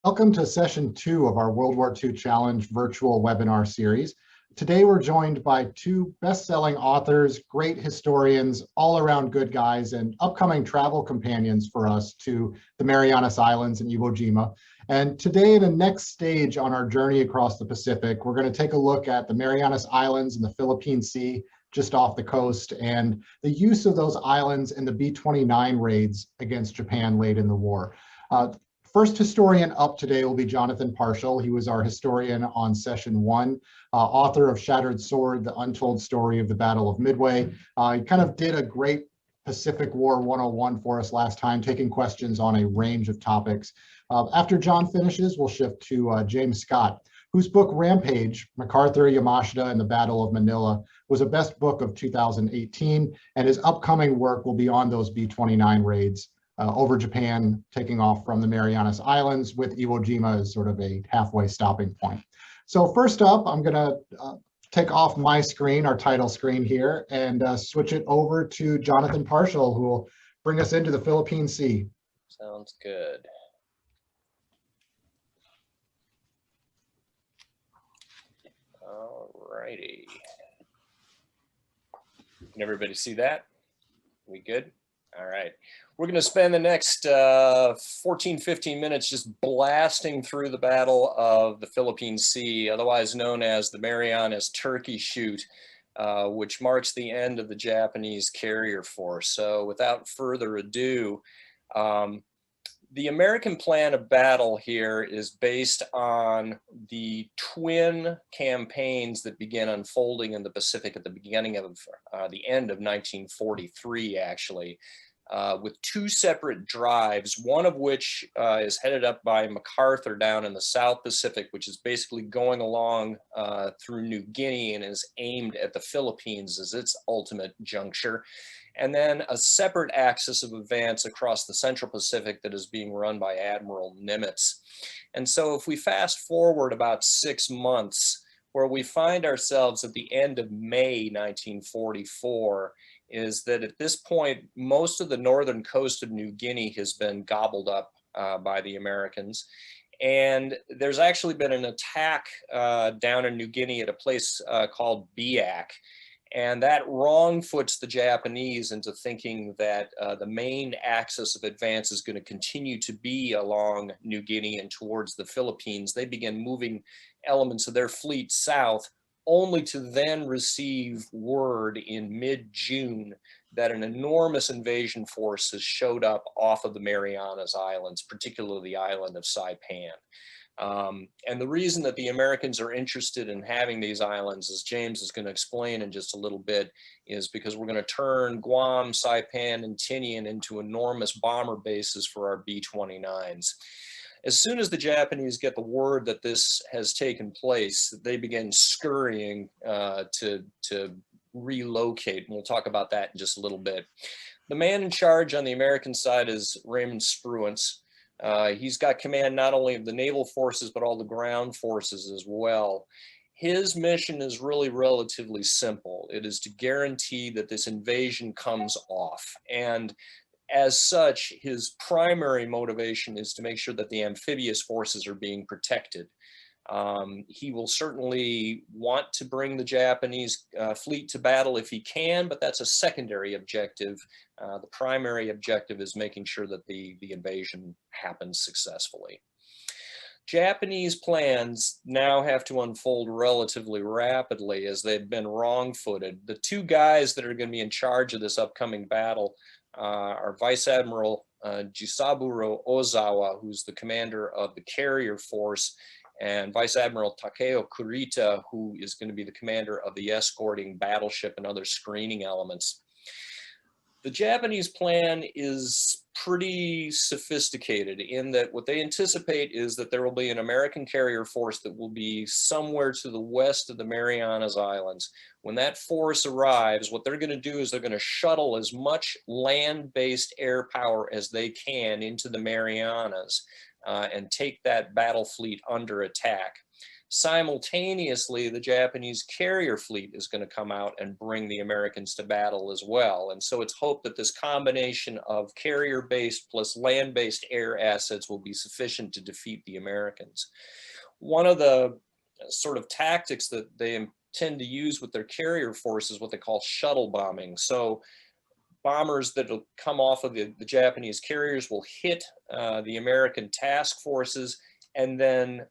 Welcome to session 2 of our World War II Challenge virtual webinar series. Today we're joined by two best-selling authors, great historians, all-around good guys, and upcoming travel companions for us to the Marianas Islands and Iwo Jima. And today, the next stage on our journey across the Pacific, we're going to take a look at the Marianas Islands and the Philippine Sea just off the coast, and the use of those islands in the B-29 raids against Japan late in the war. First historian up today will be Jonathan Parshall. He was our historian on session 1, author of Shattered Sword, The Untold Story of the Battle of Midway. He kind of did a great Pacific War 101 for us last time, taking questions on a range of topics. After John finishes, we'll shift to James Scott, whose book Rampage, MacArthur, Yamashita, and the Battle of Manila was a best book of 2018, and his upcoming work will be on those B-29 raids over Japan, taking off from the Marianas Islands, with Iwo Jima as sort of a halfway stopping point. So first up, I'm gonna take off my screen, our title screen here, and switch it over to Jonathan Parshall, who will bring us into the Philippine Sea. Sounds good. All righty. Can everybody see that? We good? All right. We're going to spend the next 15 minutes just blasting through the Battle of the Philippine Sea, otherwise known as the Marianas Turkey Shoot, which marks the end of the Japanese carrier force. So without further ado, the American plan of battle here is based on the twin campaigns that began unfolding in the Pacific at the beginning of the end of 1943, actually. With two separate drives, one of which is headed up by MacArthur down in the South Pacific, which is basically going along through New Guinea and is aimed at the Philippines as its ultimate juncture. And then a separate axis of advance across the Central Pacific that is being run by Admiral Nimitz. And so if we fast forward about 6 months, where we find ourselves at the end of May 1944, is that at this point, most of the northern coast of New Guinea has been gobbled up by the Americans. And there's actually been an attack down in New Guinea at a place called Biak. And that wrong foots the Japanese into thinking that the main axis of advance is going to continue to be along New Guinea and towards the Philippines. They begin moving elements of their fleet south, only to then receive word in mid-June that an enormous invasion force has showed up off of the Marianas Islands, particularly the island of Saipan. And the reason that the Americans are interested in having these islands, as James is going to explain in just a little bit, is because we're going to turn Guam, Saipan, and Tinian into enormous bomber bases for our B-29s. As soon as the Japanese get the word that this has taken place, they begin scurrying to relocate. And we'll talk about that in just a little bit. The man in charge on the American side is Raymond Spruance. He's got command not only of the naval forces, but all the ground forces as well. His mission is really relatively simple. It is to guarantee that this invasion comes off. And as such, his primary motivation is to make sure that the amphibious forces are being protected. He will certainly want to bring the Japanese fleet to battle if he can, but that's a secondary objective. The primary objective is making sure that the invasion happens successfully. Japanese plans now have to unfold relatively rapidly as they've been wrong-footed. The two guys that are going to be in charge of this upcoming battle are Vice Admiral Jisaburo Ozawa, who's the commander of the carrier force, and Vice Admiral Takeo Kurita, who is going to be the commander of the escorting battleship and other screening elements. The Japanese plan is pretty sophisticated in that what they anticipate is that there will be an American carrier force that will be somewhere to the west of the Marianas Islands. When that force arrives, what they're going to do is they're going to shuttle as much land-based air power as they can into the Marianas. and take that battle fleet under attack. Simultaneously, the Japanese carrier fleet is going to come out and bring the Americans to battle as well. And so it's hoped that this combination of carrier-based plus land-based air assets will be sufficient to defeat the Americans. One of the sort of tactics that they tend to use with their carrier force is what they call shuttle bombing. So bombers that will come off of the Japanese carriers will hit the American task forces and then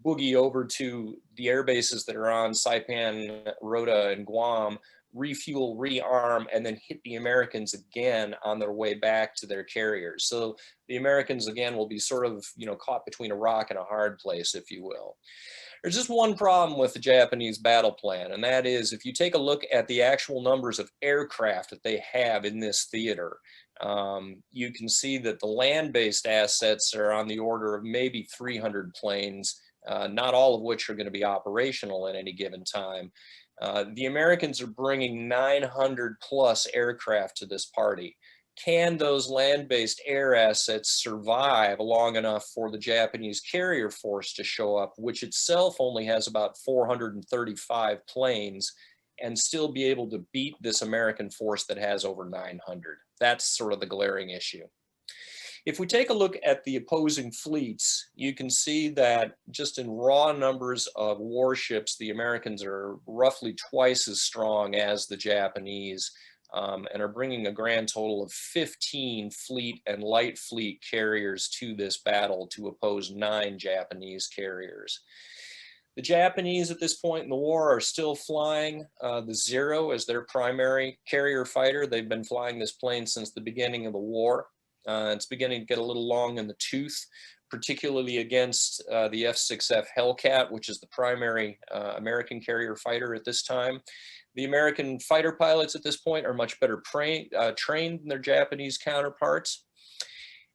boogie over to the air bases that are on Saipan, Rota, and Guam, refuel, rearm, and then hit the Americans again on their way back to their carriers. So the Americans again will be sort of, caught between a rock and a hard place, if you will. There's just one problem with the Japanese battle plan, and that is if you take a look at the actual numbers of aircraft that they have in this theater, you can see that the land-based assets are on the order of maybe 300 planes, not all of which are going to be operational at any given time. The Americans are bringing 900 plus aircraft to this party. Can those land-based air assets survive long enough for the Japanese carrier force to show up, which itself only has about 435 planes, and still be able to beat this American force that has over 900? That's sort of the glaring issue. If we take a look at the opposing fleets, you can see that just in raw numbers of warships, the Americans are roughly twice as strong as the Japanese, and are bringing a grand total of 15 fleet and light fleet carriers to this battle to oppose 9 Japanese carriers. The Japanese at this point in the war are still flying the Zero as their primary carrier fighter. They've been flying this plane since the beginning of the war. It's beginning to get a little long in the tooth, particularly against the F-6F Hellcat, which is the primary American carrier fighter at this time. The American fighter pilots at this point are much better trained than their Japanese counterparts.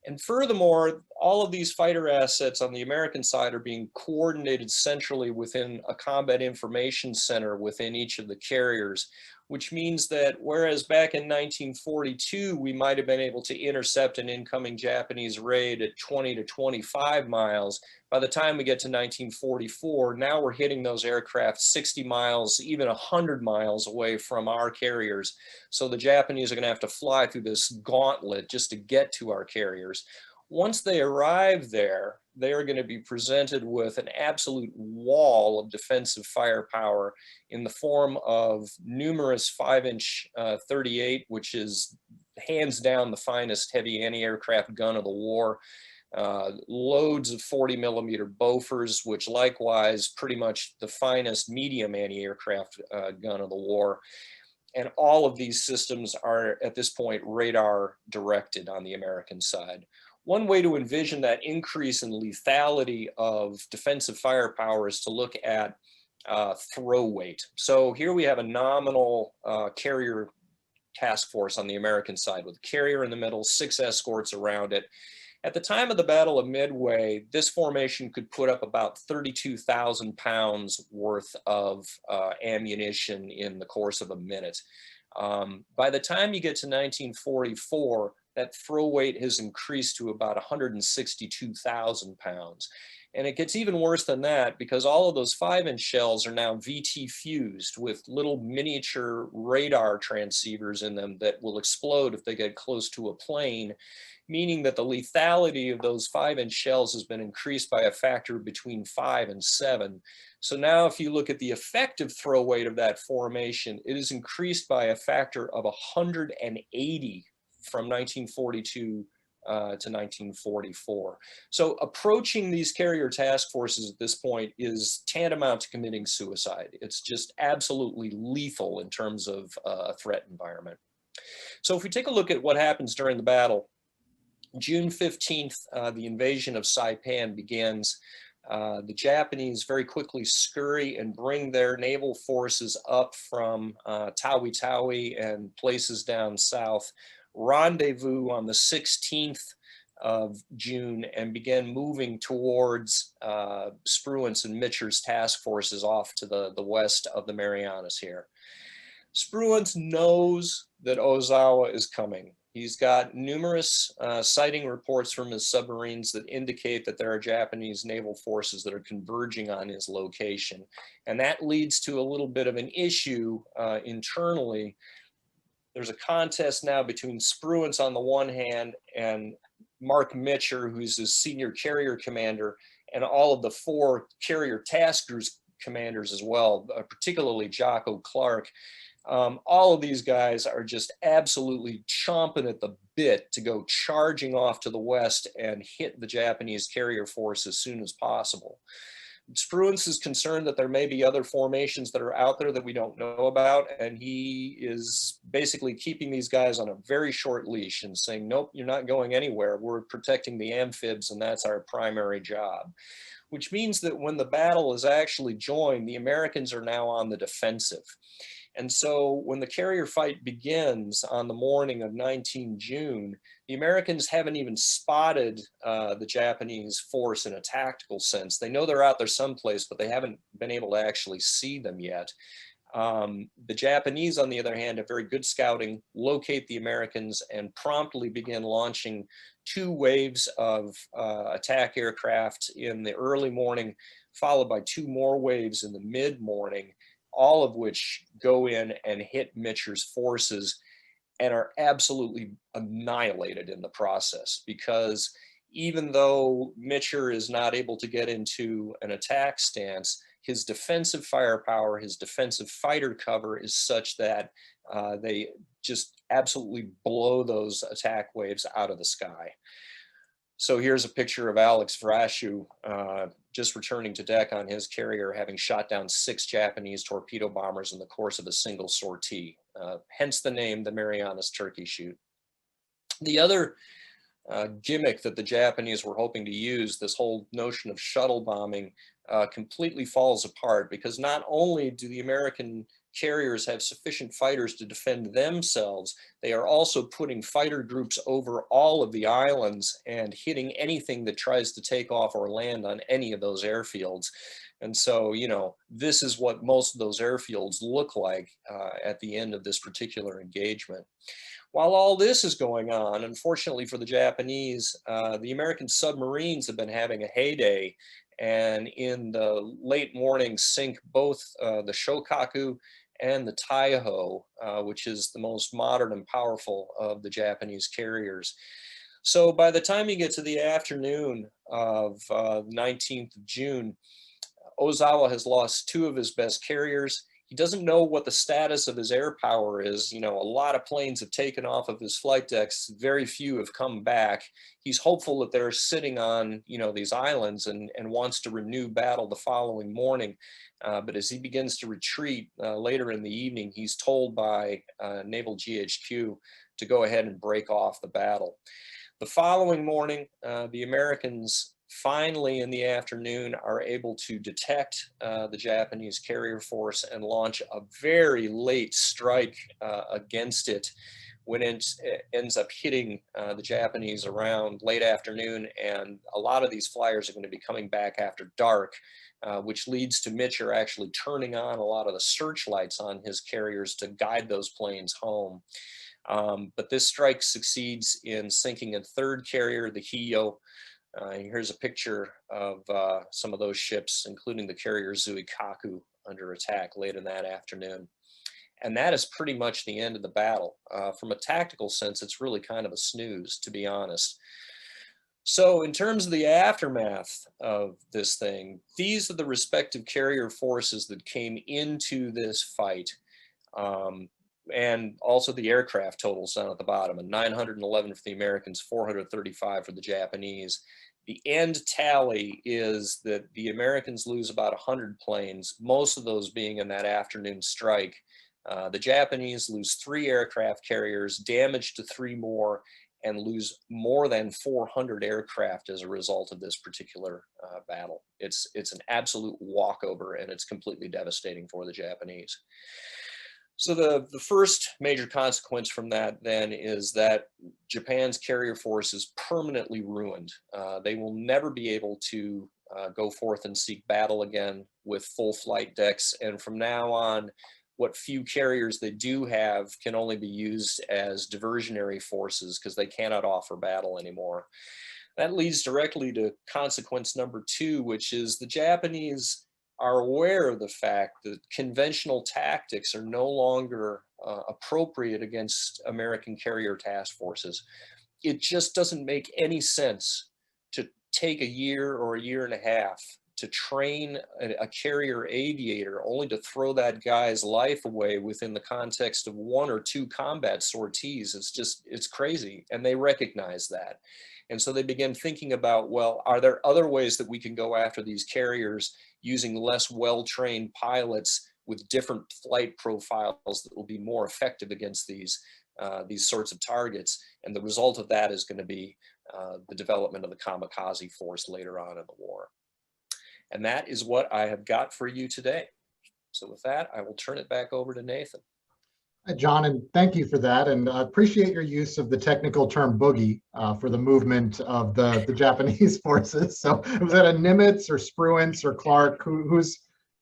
And furthermore, all of these fighter assets on the American side are being coordinated centrally within a combat information center within each of the carriers, which means that whereas back in 1942, we might have been able to intercept an incoming Japanese raid at 20 to 25 miles, by the time we get to 1944, now we're hitting those aircraft 60 miles, even 100 miles away from our carriers. So the Japanese are going to have to fly through this gauntlet just to get to our carriers. Once they arrive there, they are going to be presented with an absolute wall of defensive firepower in the form of numerous 5-inch 38, which is hands down the finest heavy anti-aircraft gun of the war. Loads of 40mm Bofors, which likewise pretty much the finest medium anti-aircraft gun of the war. And all of these systems are at this point radar directed on the American side. One way to envision that increase in lethality of defensive firepower is to look at throw weight. So here we have a nominal carrier task force on the American side with a carrier in the middle, 6 escorts around it. At the time of the Battle of Midway, this formation could put up about 32,000 pounds worth of ammunition in the course of a minute. By the time you get to 1944, that throw weight has increased to about 162,000 pounds. And it gets even worse than that because all of those 5-inch shells are now VT fused with little miniature radar transceivers in them that will explode if they get close to a plane, meaning that the lethality of those 5-inch shells has been increased by a factor between 5 and 7. So now if you look at the effective throw weight of that formation, it is increased by a factor of 180 from 1942 to 1944. So approaching these carrier task forces at this point is tantamount to committing suicide. It's just absolutely lethal in terms of a threat environment. So if we take a look at what happens during the battle, June 15th, the invasion of Saipan begins. The Japanese very quickly scurry and bring their naval forces up from Tawi-Tawi and places down south, rendezvous on the 16th of June and began moving towards Spruance and Mitcher's task forces off to the west of the Marianas here. Spruance knows that Ozawa is coming. He's got numerous sighting reports from his submarines that indicate that there are Japanese naval forces that are converging on his location. And that leads to a little bit of an issue internally. There's a contest now between Spruance on the one hand and Mark Mitcher, who's his senior carrier commander, and all of the 4 carrier task group commanders as well, particularly Jocko Clark. All of these guys are just absolutely chomping at the bit to go charging off to the west and hit the Japanese carrier force as soon as possible. Spruance is concerned that there may be other formations that are out there that we don't know about, and he is basically keeping these guys on a very short leash and saying, nope, you're not going anywhere. We're protecting the amphibs, and that's our primary job. Which means that when the battle is actually joined, the Americans are now on the defensive. And so when the carrier fight begins on the morning of 19 June, the Americans haven't even spotted the Japanese force in a tactical sense. They know they're out there someplace, but they haven't been able to actually see them yet. The Japanese, on the other hand, have very good scouting, locate the Americans, and promptly begin launching 2 waves of attack aircraft in the early morning, followed by 2 more waves in the mid-morning, all of which go in and hit Mitcher's forces and are absolutely annihilated in the process, because even though Mitcher is not able to get into an attack stance, his defensive firepower, his defensive fighter cover is such that they just absolutely blow those attack waves out of the sky. So here's a picture of Alex Vrashu just returning to deck on his carrier, having shot down 6 Japanese torpedo bombers in the course of a single sortie, hence the name, the Marianas Turkey Shoot. The other gimmick that the Japanese were hoping to use, this whole notion of shuttle bombing, completely falls apart, because not only do the American carriers have sufficient fighters to defend themselves, they are also putting fighter groups over all of the islands and hitting anything that tries to take off or land on any of those airfields. And so, you know, this is what most of those airfields look like at the end of this particular engagement. While all this is going on, unfortunately for the Japanese, the American submarines have been having a heyday, and in the late morning sink both the Shokaku and the Taiho, which is the most modern and powerful of the Japanese carriers. So by the time you get to the afternoon of 19th of June, Ozawa has lost 2 of his best carriers. He doesn't know what the status of his air power is. You know, a lot of planes have taken off of his flight decks. Very few have come back. He's hopeful that they're sitting on, you know, these islands and wants to renew battle the following morning. But as he begins to retreat later in the evening, he's told by Naval GHQ to go ahead and break off the battle. The following morning, the Americans finally in the afternoon are able to detect the Japanese carrier force and launch a very late strike against it, when it ends up hitting the Japanese around late afternoon. And a lot of these flyers are going to be coming back after dark, which leads to Mitcher actually turning on a lot of the searchlights on his carriers to guide those planes home. But this strike succeeds in sinking a 3rd carrier, the Hiyo. Here's a picture of some of those ships, including the carrier Zuikaku, under attack late in that afternoon. And that is pretty much the end of the battle. From a tactical sense, it's really kind of a snooze, to be honest. So in terms of the aftermath of this thing, these are the respective carrier forces that came into this fight. And also the aircraft totals down at the bottom, 911 for the Americans, 435 for the Japanese. The end tally is that the Americans lose about 100 planes, most of those being in that afternoon strike. The Japanese lose 3 aircraft carriers, damage to 3 more, and lose more than 400 aircraft as a result of this particular battle. It's an absolute walkover, and it's completely devastating for the Japanese. So the first major consequence from that then is that Japan's carrier force is permanently ruined. They will never be able to go forth and seek battle again with full flight decks. And from now on, what few carriers they do have can only be used as diversionary forces because they cannot offer battle anymore. That leads directly to consequence number 2, which is the Japanese are aware of the fact that conventional tactics are no longer appropriate against American carrier task forces. It just doesn't make any sense to take a year or a year and a half to train a carrier aviator only to throw that guy's life away within the context of 1 or 2 combat sorties. It's crazy. And they recognize that. And so they begin thinking about, well, are there other ways that we can go after these carriers using less well-trained pilots with different flight profiles that will be more effective against these sorts of targets? And the result of that is going to be the development of the kamikaze force later on in the war. And that is what I have got for you today. So with that, I will turn it back over to Nathan. Hi, John, and thank you for that. And I appreciate your use of the technical term boogie for the movement of the Japanese forces. So was that a Nimitz or Spruance or Clark? Who's?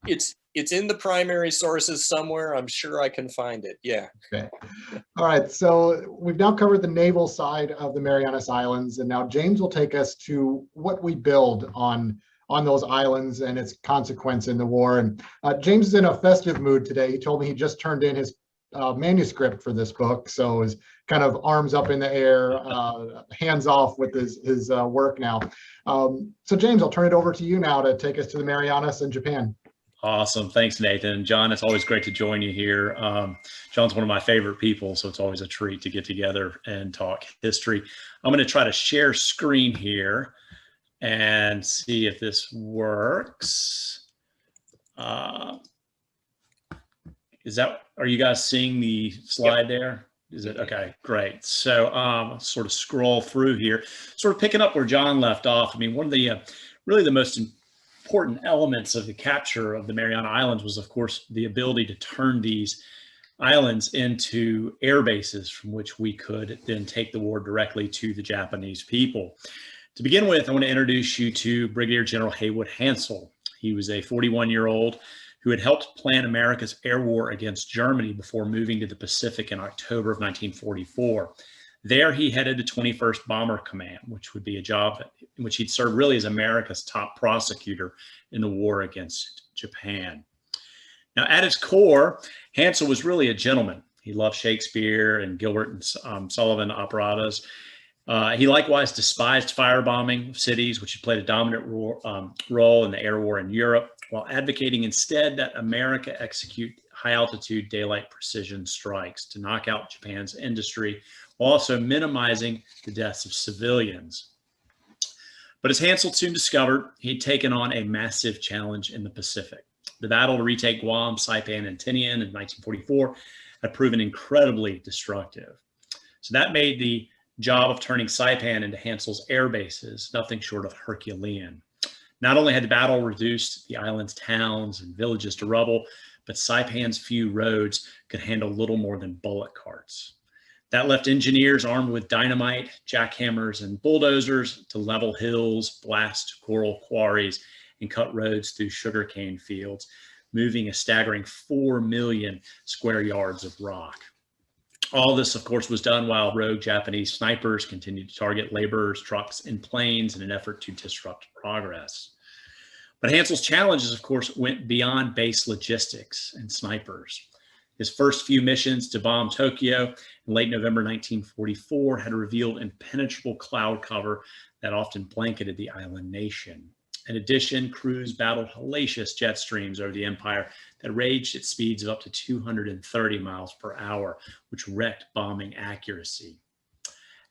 It's in the primary sources somewhere. I'm sure I can find it. Yeah. Okay. All right. So we've now covered the naval side of the Marianas Islands, and now James will take us to what we build on those islands and its consequence in the war. And James is in a festive mood today. He told me he just turned in his manuscript for this book, so is kind of arms up in the air, hands off with his work now. So James, I'll turn it over to you now to take us to the Marianas and Japan. Awesome. Thanks, Nathan. John, it's always great to join you here. John's one of my favorite people, so it's always a treat to get together and talk history. I'm going to try to share screen here and see if this works. Are you guys seeing the slide there? Is it okay? Great. So sort of scroll through here, sort of picking up where John left off. I mean, one of the really the most important elements of the capture of the Mariana Islands was, of course, the ability to turn these islands into air bases from which we could then take the war directly to the Japanese people. To begin with, I want to introduce you to Brigadier General Haywood Hansell. He was a 41-year-old who had helped plan America's air war against Germany before moving to the Pacific in October of 1944. There, he headed the 21st Bomber Command, which would be a job in which he'd served really as America's top prosecutor in the war against Japan. Now, at his core, Hansell was really a gentleman. He loved Shakespeare and Gilbert and Sullivan operettas. He likewise despised firebombing of cities, which had played a dominant role in the air war in Europe, while advocating instead that America execute high-altitude daylight precision strikes to knock out Japan's industry, while also minimizing the deaths of civilians. But as Hansell soon discovered, he'd taken on a massive challenge in the Pacific. The battle to retake Guam, Saipan, and Tinian in 1944 had proven incredibly destructive. So that made the job of turning Saipan into Hansell's air bases nothing short of Herculean. Not only had the battle reduced the island's towns and villages to rubble, but Saipan's few roads could handle little more than bullock carts. That left engineers armed with dynamite, jackhammers, and bulldozers to level hills, blast coral quarries, and cut roads through sugarcane fields, moving a staggering 4 million square yards of rock. All this, of course, was done while rogue Japanese snipers continued to target laborers, trucks, and planes in an effort to disrupt progress. But Hansell's challenges, of course, went beyond base logistics and snipers. His first few missions to bomb Tokyo in late November 1944 had revealed impenetrable cloud cover that often blanketed the island nation. In addition, crews battled hellacious jet streams over the empire that raged at speeds of up to 230 miles per hour, which wrecked bombing accuracy.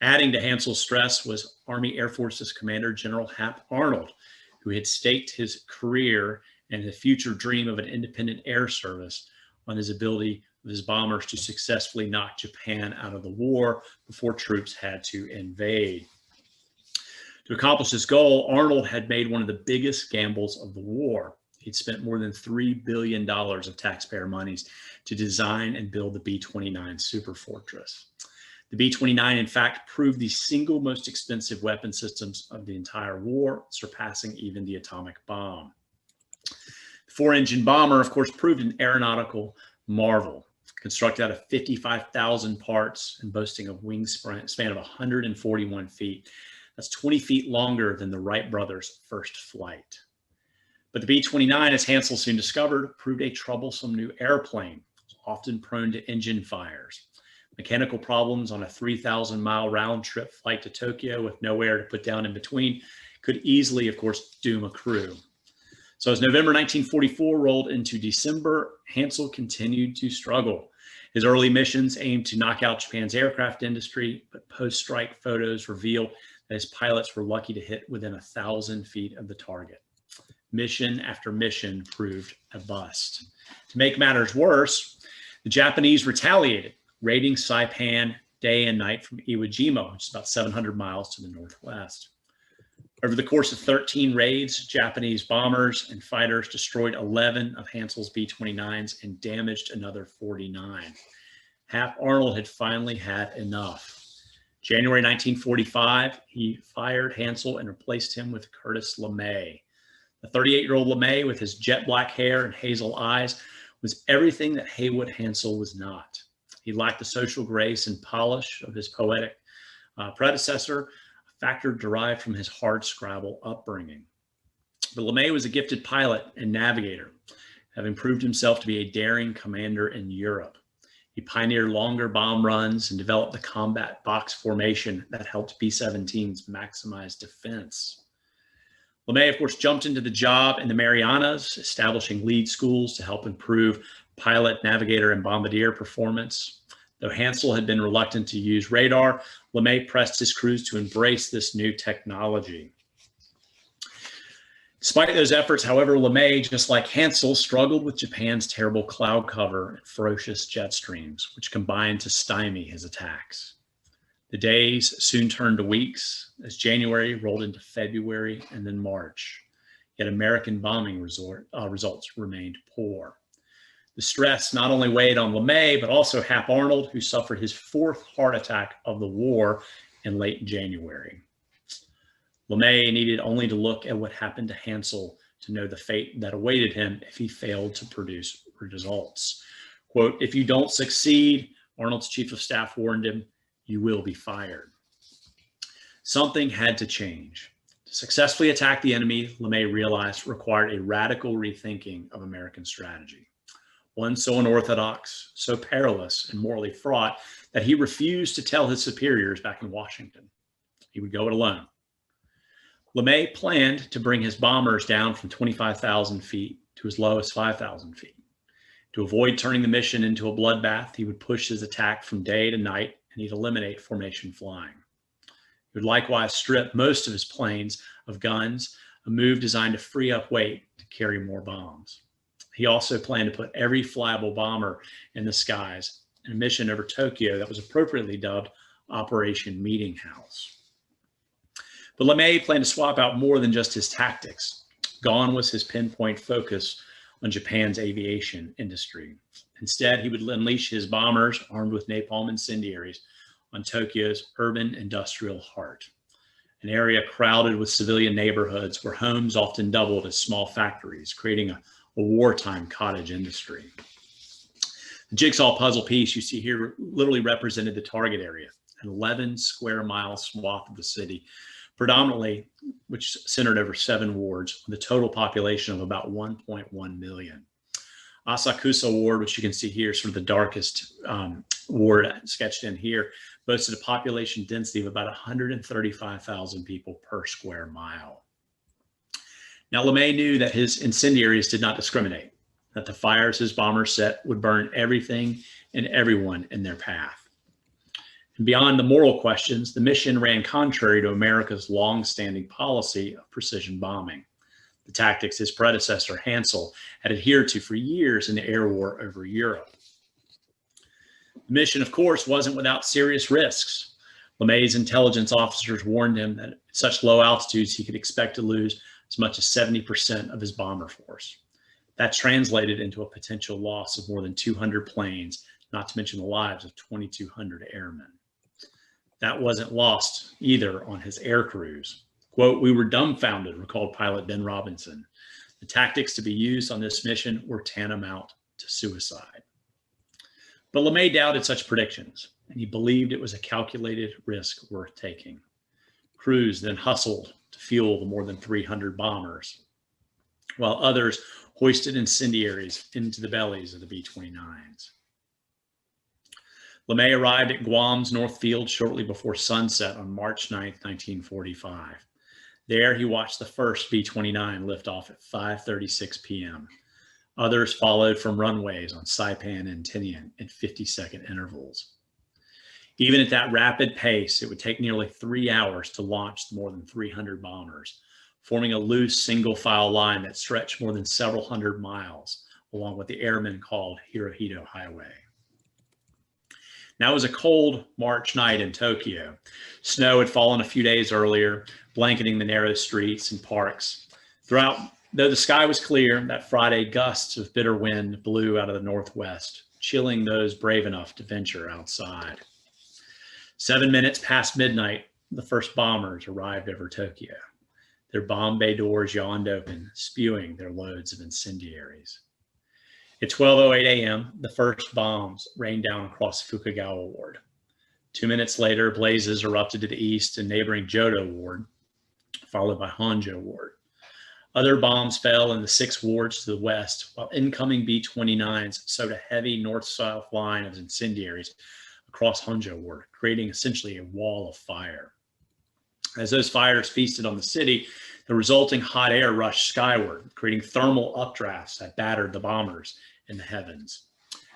Adding to Hansell's stress was Army Air Forces Commander General Hap Arnold, who had staked his career and the future dream of an independent air service on his ability of his bombers to successfully knock Japan out of the war before troops had to invade. To accomplish this goal, Arnold had made one of the biggest gambles of the war. He'd spent more than $3 billion of taxpayer monies to design and build the B-29 Superfortress. The B-29, in fact, proved the single most expensive weapon systems of the entire war, surpassing even the atomic bomb. The 4-engine bomber, of course, proved an aeronautical marvel, constructed out of 55,000 parts and boasting a wingspan of 141 feet. That's 20 feet longer than the Wright brothers' first flight. But the B-29, as Hansel soon discovered, proved a troublesome new airplane, often prone to engine fires. Mechanical problems on a 3,000-mile round-trip flight to Tokyo with nowhere to put down in between could easily, of course, doom a crew. So as November 1944 rolled into December, Hansel continued to struggle. His early missions aimed to knock out Japan's aircraft industry, but post-strike photos reveal that his pilots were lucky to hit within 1,000 feet of the target. Mission after mission proved a bust. To make matters worse, the Japanese retaliated, raiding Saipan day and night from Iwo Jima, which is about 700 miles to the northwest. Over the course of 13 raids, Japanese bombers and fighters destroyed 11 of Hansel's B-29s and damaged another 49. Hap Arnold had finally had enough. January 1945, he fired Hansel and replaced him with Curtis LeMay. The 38-year-old LeMay, with his jet black hair and hazel eyes, was everything that Haywood Hansel was not. He lacked the social grace and polish of his poetic predecessor, a factor derived from his hardscrabble upbringing. But LeMay was a gifted pilot and navigator, having proved himself to be a daring commander in Europe. He pioneered longer bomb runs and developed the combat box formation that helped B-17s maximize defense. LeMay, of course, jumped into the job in the Marianas, establishing lead schools to help improve pilot, navigator, and bombardier performance. Though Hansel had been reluctant to use radar, LeMay pressed his crews to embrace this new technology. Despite those efforts, however, LeMay, just like Hansel, struggled with Japan's terrible cloud cover and ferocious jet streams, which combined to stymie his attacks. The days soon turned to weeks as January rolled into February and then March. Yet American bombing results remained poor. The stress not only weighed on LeMay, but also Hap Arnold, who suffered his fourth heart attack of the war in late January. LeMay needed only to look at what happened to Hansel to know the fate that awaited him if he failed to produce results. Quote, "If you don't succeed," Arnold's chief of staff warned him, "you will be fired." Something had to change. To successfully attack the enemy, LeMay realized required a radical rethinking of American strategy. One so unorthodox, so perilous, and morally fraught that he refused to tell his superiors back in Washington. He would go it alone. LeMay planned to bring his bombers down from 25,000 feet to as low as 5,000 feet. To avoid turning the mission into a bloodbath, he would push his attack from day to night, and he'd eliminate formation flying. He would likewise strip most of his planes of guns, a move designed to free up weight to carry more bombs. He also planned to put every flyable bomber in the skies in a mission over Tokyo that was appropriately dubbed Operation Meeting House. But LeMay planned to swap out more than just his tactics. Gone was his pinpoint focus on Japan's aviation industry. Instead, he would unleash his bombers, armed with napalm incendiaries, on Tokyo's urban industrial heart, an area crowded with civilian neighborhoods where homes often doubled as small factories, creating a wartime cottage industry. The jigsaw puzzle piece you see here literally represented the target area, an 11 square mile swath of the city, predominantly, which centered over 7 wards with a total population of about 1.1 million. Asakusa Ward, which you can see here, sort of the darkest ward sketched in here, boasted a population density of about 135,000 people per square mile. Now, LeMay knew that his incendiaries did not discriminate, that the fires his bombers set would burn everything and everyone in their path. And beyond the moral questions, the mission ran contrary to America's long-standing policy of precision bombing, the tactics his predecessor, Hansel, had adhered to for years in the air war over Europe. The mission, of course, wasn't without serious risks. LeMay's intelligence officers warned him that at such low altitudes, he could expect to lose as much as 70% of his bomber force. That translated into a potential loss of more than 200 planes, not to mention the lives of 2,200 airmen. That wasn't lost either on his air crews. Quote, "We were dumbfounded," recalled pilot Ben Robinson. The tactics to be used on this mission were tantamount to suicide. But LeMay doubted such predictions, and he believed it was a calculated risk worth taking. Crews then hustled to fuel the more than 300 bombers, while others hoisted incendiaries into the bellies of the B-29s. LeMay arrived at Guam's North Field shortly before sunset on March 9, 1945. There, he watched the first B-29 lift off at 5:36 p.m. Others followed from runways on Saipan and Tinian in 50-second intervals. Even at that rapid pace, it would take nearly 3 hours to launch the more than 300 bombers, forming a loose single-file line that stretched more than several hundred miles along what the airmen called Hirohito Highway. Now it was a cold March night in Tokyo. Snow had fallen a few days earlier, blanketing the narrow streets and parks. Though the sky was clear, that Friday gusts of bitter wind blew out of the northwest, chilling those brave enough to venture outside. 7 minutes past midnight, the first bombers arrived over Tokyo. Their bomb bay doors yawned open, spewing their loads of incendiaries. At 12:08 a.m., the first bombs rained down across Fukagawa Ward. 2 minutes later, blazes erupted to the east in neighboring Jodo Ward, followed by Honjo Ward. Other bombs fell in the 6 wards to the west, while incoming B-29s sowed a heavy north-south line of incendiaries across Honjo Ward, creating essentially a wall of fire. As those fires feasted on the city, the resulting hot air rushed skyward, creating thermal updrafts that battered the bombers in the heavens.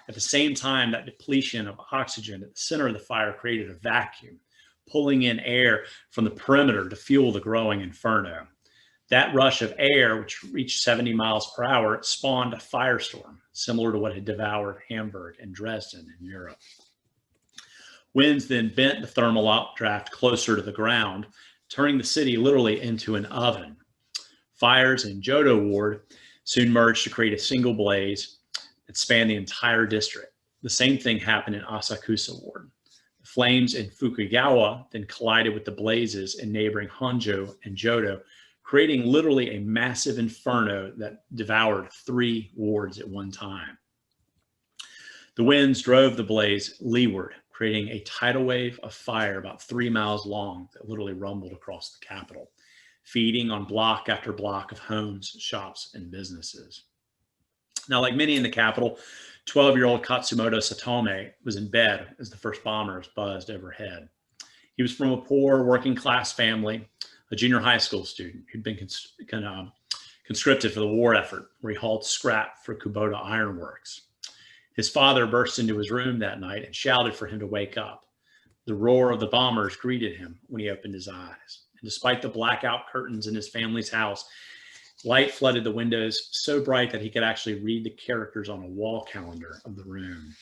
At the same time, that depletion of oxygen at the center of the fire created a vacuum, pulling in air from the perimeter to fuel the growing inferno. That rush of air, which reached 70 miles per hour, spawned a firestorm, similar to what had devoured Hamburg and Dresden in Europe. Winds then bent the thermal updraft closer to the ground, turning the city literally into an oven. Fires in Jodo Ward soon merged to create a single blaze that spanned the entire district. The same thing happened in Asakusa Ward. The flames in Fukagawa then collided with the blazes in neighboring Honjo and Jodo, creating literally a massive inferno that devoured 3 wards at one time. The winds drove the blaze leeward, creating a tidal wave of fire about 3 miles long that literally rumbled across the capital, feeding on block after block of homes, shops, and businesses. Now, like many in the capital, 12-year-old Katsumoto Satome was in bed as the first bombers buzzed overhead. He was from a poor working-class family, a junior high school student who'd been conscripted for the war effort, where he hauled scrap for Kubota Ironworks. His father burst into his room that night and shouted for him to wake up. The roar of the bombers greeted him when he opened his eyes. And despite the blackout curtains in his family's house, light flooded the windows so bright that he could actually read the characters on a wall calendar of the room.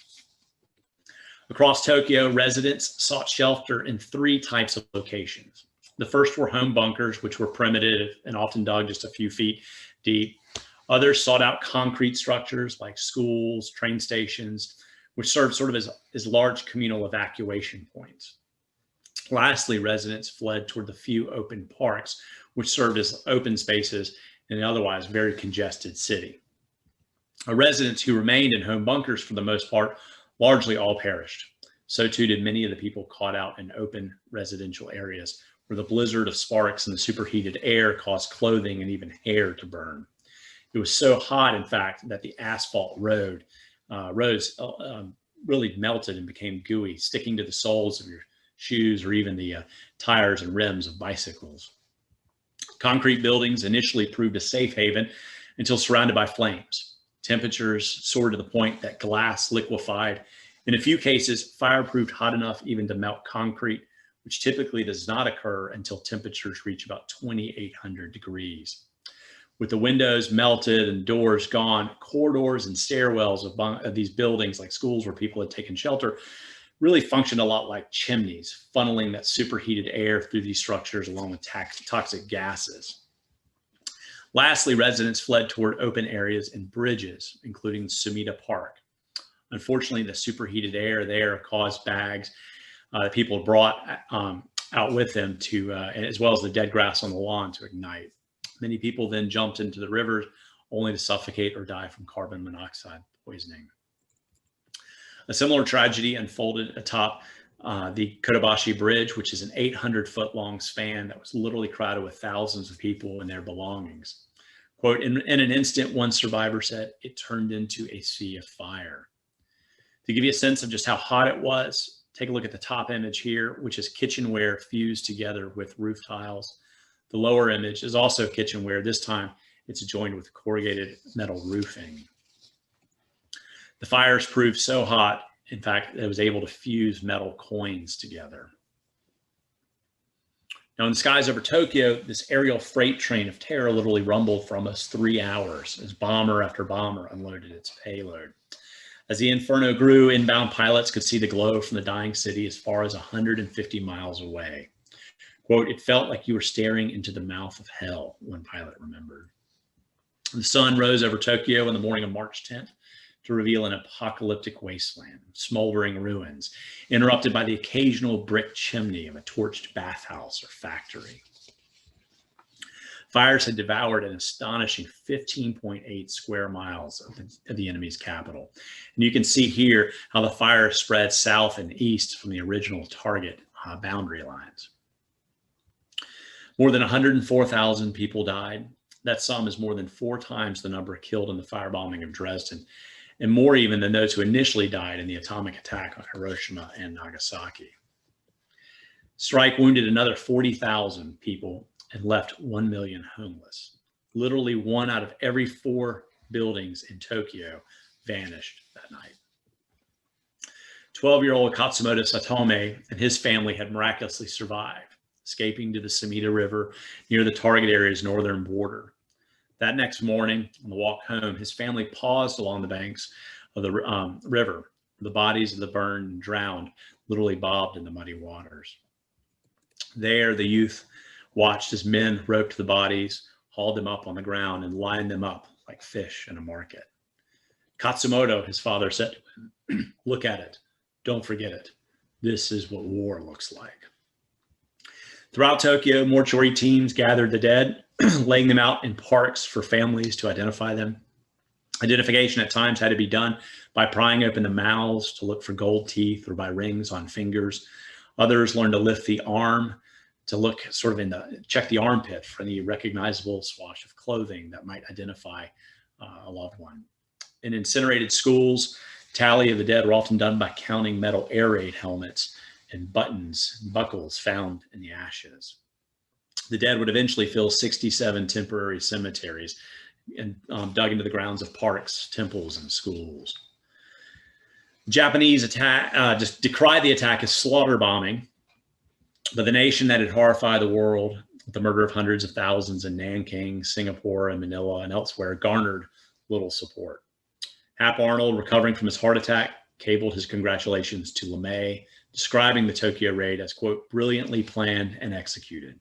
Across Tokyo, residents sought shelter in 3 types of locations. The first were home bunkers, which were primitive and often dug just a few feet deep. Others sought out concrete structures like schools, train stations, which served sort of as large communal evacuation points. Lastly, residents fled toward the few open parks, which served as open spaces in an otherwise very congested city. Residents who remained in home bunkers for the most part largely all perished. So too did many of the people caught out in open residential areas, where the blizzard of sparks and the superheated air caused clothing and even hair to burn. It was so hot, in fact, that the asphalt roads really melted and became gooey, sticking to the soles of your shoes or even the tires and rims of bicycles. Concrete buildings initially proved a safe haven until surrounded by flames. Temperatures soared to the point that glass liquefied. In a few cases, fire proved hot enough even to melt concrete, which typically does not occur until temperatures reach about 2,800 degrees. With the windows melted and doors gone, corridors and stairwells of these buildings, like schools where people had taken shelter, really functioned a lot like chimneys, funneling that superheated air through these structures along with toxic gases. Lastly, residents fled toward open areas and bridges, including Sumida Park. Unfortunately, the superheated air there caused bags that people brought out with them as well as the dead grass on the lawn to ignite. Many people then jumped into the rivers only to suffocate or die from carbon monoxide poisoning. A similar tragedy unfolded atop the Kotobashi Bridge, which is an 800-foot long span that was literally crowded with thousands of people and their belongings. Quote, in an instant, one survivor said, it turned into a sea of fire. To give you a sense of just how hot it was, take a look at the top image here, which is kitchenware fused together with roof tiles. The lower image is also kitchenware. This time, it's joined with corrugated metal roofing. The fires proved so hot, in fact, it was able to fuse metal coins together. Now, in the skies over Tokyo, this aerial freight train of terror literally rumbled for almost 3 hours as bomber after bomber unloaded its payload. As the inferno grew, inbound pilots could see the glow from the dying city as far as 150 miles away. Quote, it felt like you were staring into the mouth of hell, one pilot remembered. The sun rose over Tokyo in the morning of March 10th to reveal an apocalyptic wasteland, smoldering ruins, interrupted by the occasional brick chimney of a torched bathhouse or factory. Fires had devoured an astonishing 15.8 square miles of the enemy's capital. And you can see here how the fire spread south and east from the original target boundary lines. More than 104,000 people died. That sum is more than 4 times the number killed in the firebombing of Dresden, and more even than those who initially died in the atomic attack on Hiroshima and Nagasaki. Strike wounded another 40,000 people and left 1 million homeless. Literally 1 out of every 4 buildings in Tokyo vanished that night. 12-year-old Katsumoto Satome and his family had miraculously survived, escaping to the Sumida River near the target area's northern border. That next morning, on the walk home, his family paused along the banks of the river. The bodies of the burned and drowned literally bobbed in the muddy waters. There, the youth watched as men roped the bodies, hauled them up on the ground, and lined them up like fish in a market. Katsumoto, his father, said to him, look at it. Don't forget it. This is what war looks like. Throughout Tokyo, mortuary teams gathered the dead, laying them out in parks for families to identify them. Identification at times had to be done by prying open the mouths to look for gold teeth or by rings on fingers. Others learned to lift the arm to look sort of check the armpit for any recognizable swash of clothing that might identify a loved one. In incinerated schools, tally of the dead were often done by counting metal air raid helmets and buttons and buckles found in the ashes. The dead would eventually fill 67 temporary cemeteries and dug into the grounds of parks, temples, and schools. Japanese attack just decried the attack as slaughter bombing, but the nation that had horrified the world with the murder of hundreds of thousands in Nanking, Singapore, and Manila, and elsewhere garnered little support. Hap Arnold, recovering from his heart attack, cabled his congratulations to LeMay, describing the Tokyo raid as, quote, brilliantly planned and executed.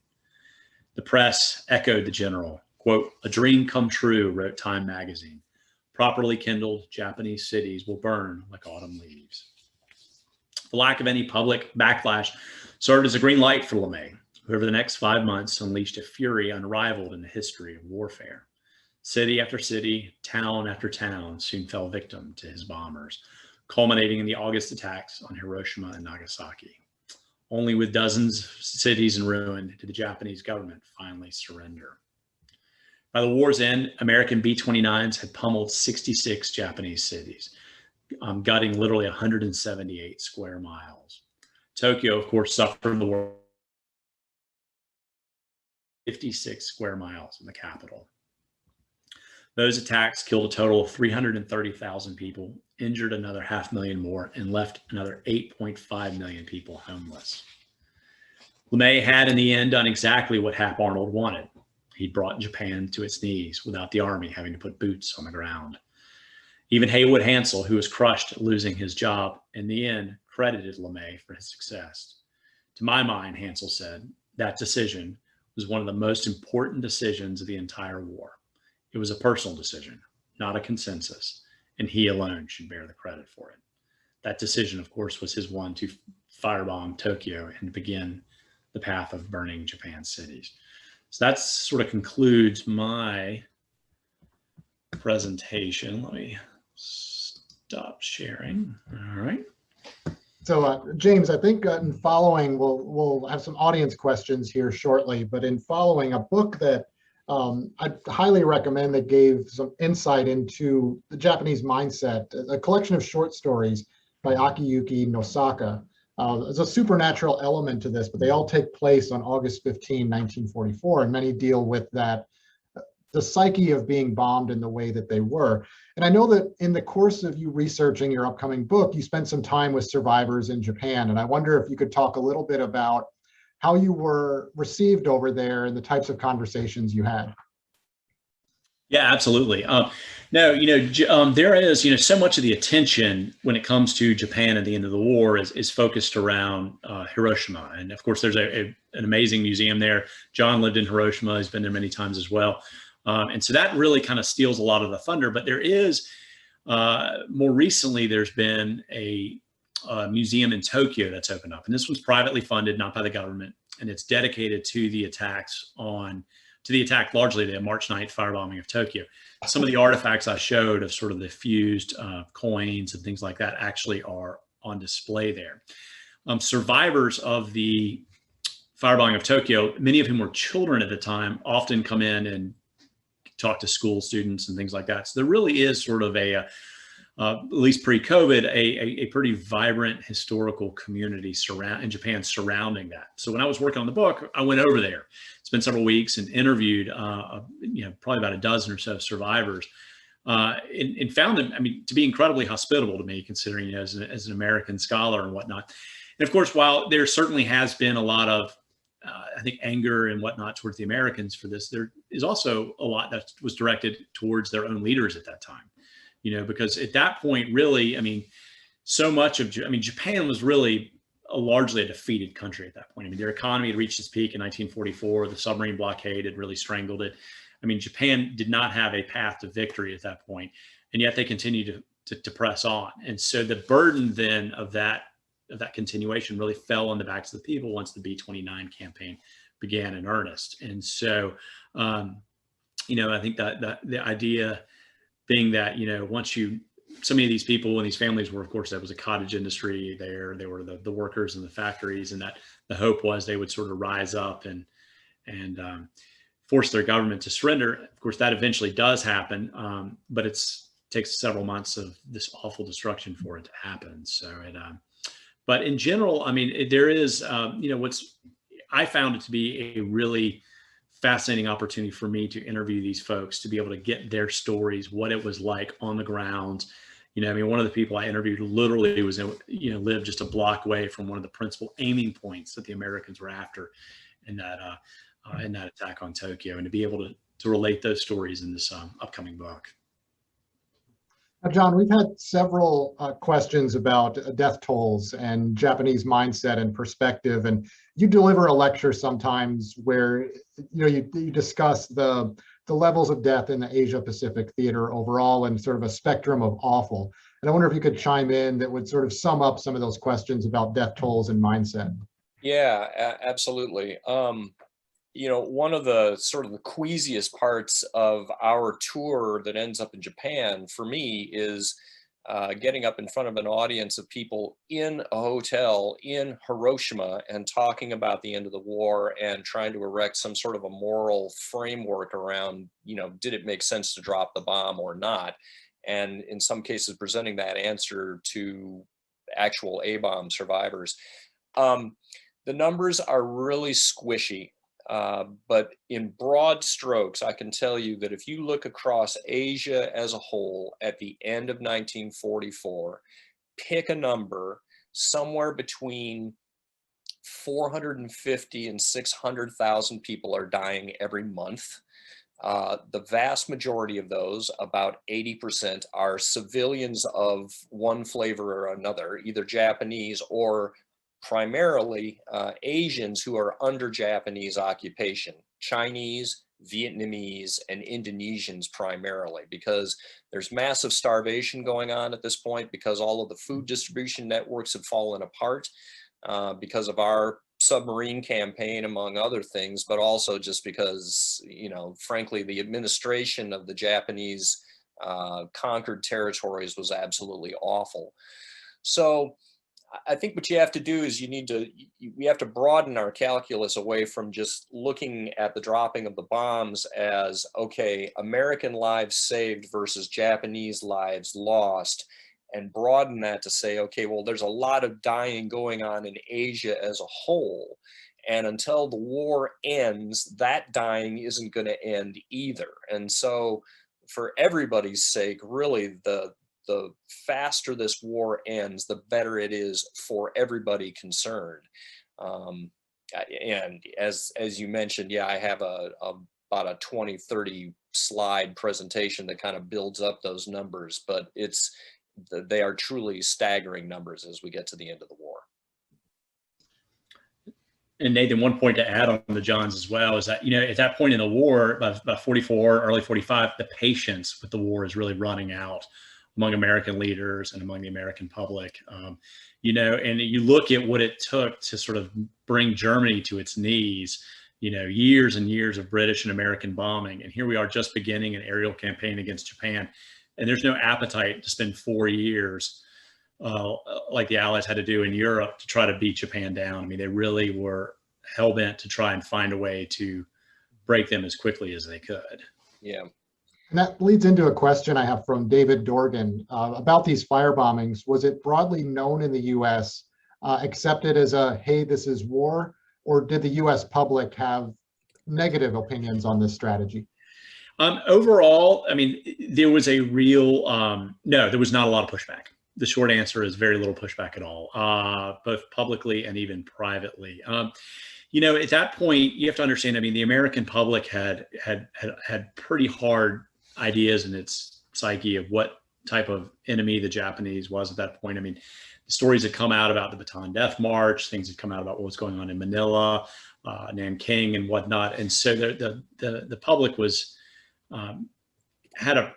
The press echoed the general. Quote, a dream come true, wrote Time magazine. Properly kindled, Japanese cities will burn like autumn leaves. The lack of any public backlash served as a green light for LeMay, who over the next 5 months unleashed a fury unrivaled in the history of warfare. City after city, town after town soon fell victim to his bombers, culminating in the August attacks on Hiroshima and Nagasaki. Only with dozens of cities in ruin did the Japanese government finally surrender. By the war's end, American B-29s had pummeled 66 Japanese cities, gutting literally 178 square miles. Tokyo, of course, suffered the war. 56 square miles in the capital. Those attacks killed a total of 330,000 people, injured another 500,000 more, and left another 8.5 million people homeless. LeMay had, in the end, done exactly what Hap Arnold wanted. He brought Japan to its knees without the army having to put boots on the ground. Even Haywood Hansel, who was crushed at losing his job, in the end credited LeMay for his success. To my mind, Hansel said, that decision was one of the most important decisions of the entire war. It was a personal decision, not a consensus, and he alone should bear the credit for it. That decision, of course, was his one to firebomb Tokyo and begin the path of burning Japan's cities. So that sort of concludes my presentation. Let me stop sharing. All right. So James, I think in following, we'll have some audience questions here shortly, but in following a book that I'd highly recommend that gave some insight into the Japanese mindset, a collection of short stories by Akiyuki Nosaka. There's a supernatural element to this, but they all take place on August 15, 1944, and many deal with that, the psyche of being bombed in the way that they were. And I know that in the course of you researching your upcoming book, you spent some time with survivors in Japan. And I wonder if you could talk a little bit about how you were received over there and the types of conversations you had. Yeah, absolutely. No, there is, so much of the attention when it comes to Japan at the end of the war is focused around Hiroshima. And of course, there's an amazing museum there. John lived in Hiroshima. He's been there many times as well. And so that really kind of steals a lot of the thunder. But there is, more recently, there's been a museum in Tokyo that's opened up. And this was privately funded, not by the government. And it's dedicated to the attack largely the March 9th firebombing of Tokyo. Some of the artifacts I showed of sort of the fused coins and things like that actually are on display there. Survivors of the firebombing of Tokyo, many of whom were children at the time, often come in and talk to school students and things like that. So there really is sort of at least pre-COVID, a pretty vibrant historical community in Japan surrounding that. So when I was working on the book, I went over there, spent several weeks and interviewed, probably about a dozen or so survivors, and found them, to be incredibly hospitable to me, considering, as an American scholar and whatnot. And of course, while there certainly has been a lot of, I think, anger and whatnot towards the Americans for this, there is also a lot that was directed towards their own leaders at that time. Because at that point, really, so much of, Japan was really largely a defeated country at that point. Their economy had reached its peak in 1944. The submarine blockade had really strangled it. Japan did not have a path to victory at that point, and yet they continued to press on. And so the burden then of that continuation really fell on the backs of the people once the B-29 campaign began in earnest. And so, I think that the idea being that, so many of these people and these families were, of course, that was a cottage industry there. They were the workers in the factories, and that the hope was they would sort of rise up and force their government to surrender. Of course, that eventually does happen, but it takes several months of this awful destruction for it to happen. So but in general, there is, I found it to be a really fascinating opportunity for me to interview these folks, to be able to get their stories, what it was like on the ground. One of the people I interviewed literally was, lived just a block away from one of the principal aiming points that the Americans were after in that attack on Tokyo, and to be able to relate those stories in this upcoming book. Now, John, we've had several questions about death tolls and Japanese mindset and perspective, and you deliver a lecture sometimes where you discuss the levels of death in the Asia Pacific theater overall and sort of a spectrum of awful. And I wonder if you could chime in that would sort of sum up some of those questions about death tolls and mindset. Yeah, absolutely. One of the sort of the queasiest parts of our tour that ends up in Japan for me is getting up in front of an audience of people in a hotel in Hiroshima and talking about the end of the war and trying to erect some sort of a moral framework around, did it make sense to drop the bomb or not? And in some cases, presenting that answer to actual A-bomb survivors. The numbers are really squishy. But in broad strokes, I can tell you that if you look across Asia as a whole at the end of 1944, pick a number, somewhere between 450 and 600,000 people are dying every month. The vast majority of those, about 80%, are civilians of one flavor or another, either Japanese or primarily Asians who are under Japanese occupation, Chinese, Vietnamese, and Indonesians primarily, because there's massive starvation going on at this point because all of the food distribution networks have fallen apart because of our submarine campaign, among other things, but also just because, frankly, the administration of the Japanese conquered territories was absolutely awful. So I think what you have to do is we have to broaden our calculus away from just looking at the dropping of the bombs as, okay, American lives saved versus Japanese lives lost, and broaden that to say, okay, well, there's a lot of dying going on in Asia as a whole. And until the war ends, that dying isn't going to end either. And so for everybody's sake, really, the faster this war ends, the better it is for everybody concerned. And as you mentioned, yeah, I have about a 20, 30 slide presentation that kind of builds up those numbers, but they are truly staggering numbers as we get to the end of the war. And Nathan, one point to add on the Johns as well is that, at that point in the war, by 44, early 45, the patience with the war is really running out among American leaders and among the American public. And you look at what it took to sort of bring Germany to its knees, years and years of British and American bombing. And here we are just beginning an aerial campaign against Japan. And there's no appetite to spend 4 years like the Allies had to do in Europe to try to beat Japan down. I mean, they really were hell-bent to try and find a way to break them as quickly as they could. Yeah. And that leads into a question I have from David Dorgan about these fire bombings. Was it broadly known in the U.S., accepted as hey, this is war, or did the U.S. public have negative opinions on this strategy? Overall, I mean, there was a real, no, there was not a lot of pushback. The short answer is very little pushback at all, both publicly and even privately. At that point, you have to understand, I mean, the American public had pretty hard ideas in its psyche of what type of enemy the Japanese was at that point. I mean, the stories had come out about the Bataan Death March, things had come out about what was going on in Manila, Nanking and whatnot. And so the public was, had a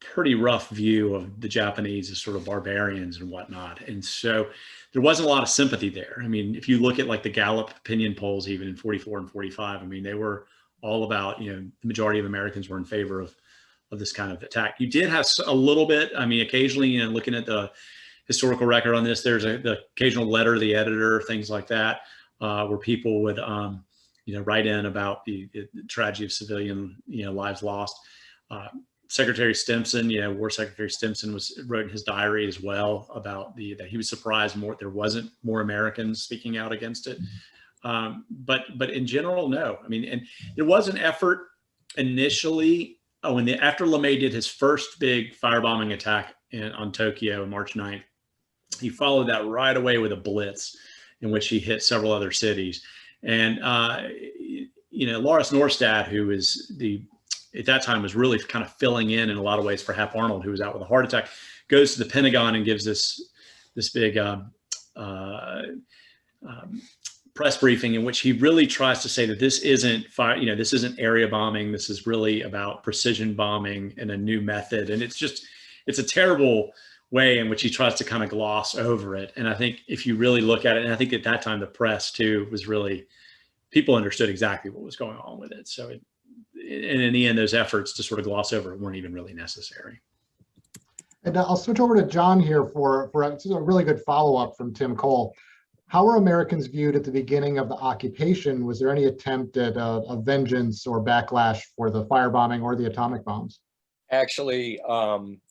pretty rough view of the Japanese as sort of barbarians and whatnot. And so there wasn't a lot of sympathy there. I mean, if you look at like the Gallup opinion polls, even in 44 and 45, I mean, they were all about, the majority of Americans were in favor of this kind of attack. You did have a little bit, I mean, occasionally, looking at the historical record on this, there's the occasional letter to the editor, things like that, where people would, write in about the tragedy of civilian, lives lost. Secretary Stimson, War Secretary Stimson wrote in his diary as well about that he was surprised there wasn't more Americans speaking out against it. But in general, no. I mean, and there was an effort initially after LeMay did his first big firebombing attack on Tokyo on March 9th, he followed that right away with a blitz in which he hit several other cities. And, Lawrence Norstad, who is at that time was really kind of filling in a lot of ways for Hap Arnold, who was out with a heart attack, goes to the Pentagon and gives this big press briefing in which he really tries to say that this isn't this isn't area bombing. This is really about precision bombing and a new method. And it's a terrible way in which he tries to kind of gloss over it. And I think if you really look at it, and I think at that time the press too was really, people understood exactly what was going on with it. So and in the end, those efforts to sort of gloss over it weren't even really necessary. And I'll switch over to John here for a really good follow-up from Tim Cole. How were Americans viewed at the beginning of the occupation? Was there any attempt at a vengeance or backlash for the firebombing or the atomic bombs? Actually,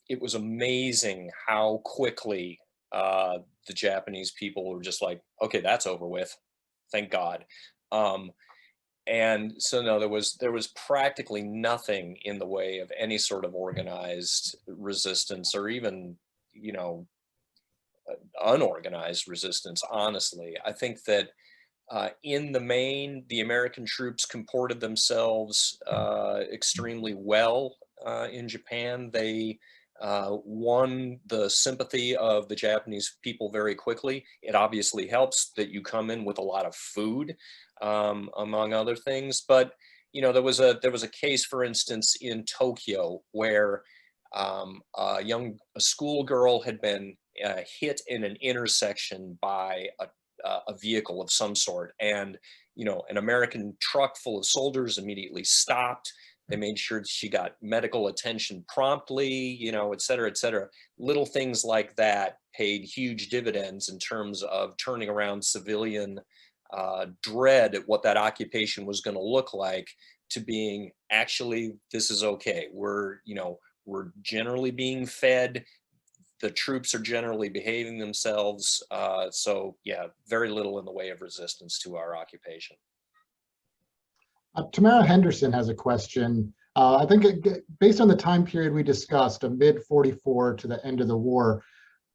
it was amazing how quickly the Japanese people were just like, okay, that's over with. Thank God. And so no, there was practically nothing in the way of any sort of organized resistance or even, unorganized resistance, honestly. I think that in the main, the American troops comported themselves extremely well in Japan. They won the sympathy of the Japanese people very quickly. It obviously helps that you come in with a lot of food, among other things. But there was a case, for instance, in Tokyo where a schoolgirl had been hit in an intersection by a vehicle of some sort, and an American truck full of soldiers immediately stopped. They made sure she got medical attention promptly, you know, et cetera, et cetera. Little things like that paid huge dividends in terms of turning around civilian dread at what that occupation was going to look like to being actually, this is okay. We're, you know, we're generally being fed. The troops are generally behaving themselves. So yeah, very little in the way of resistance to our occupation. Tamara Henderson has a question. I think based on the time period we discussed, a mid-44 to the end of the war,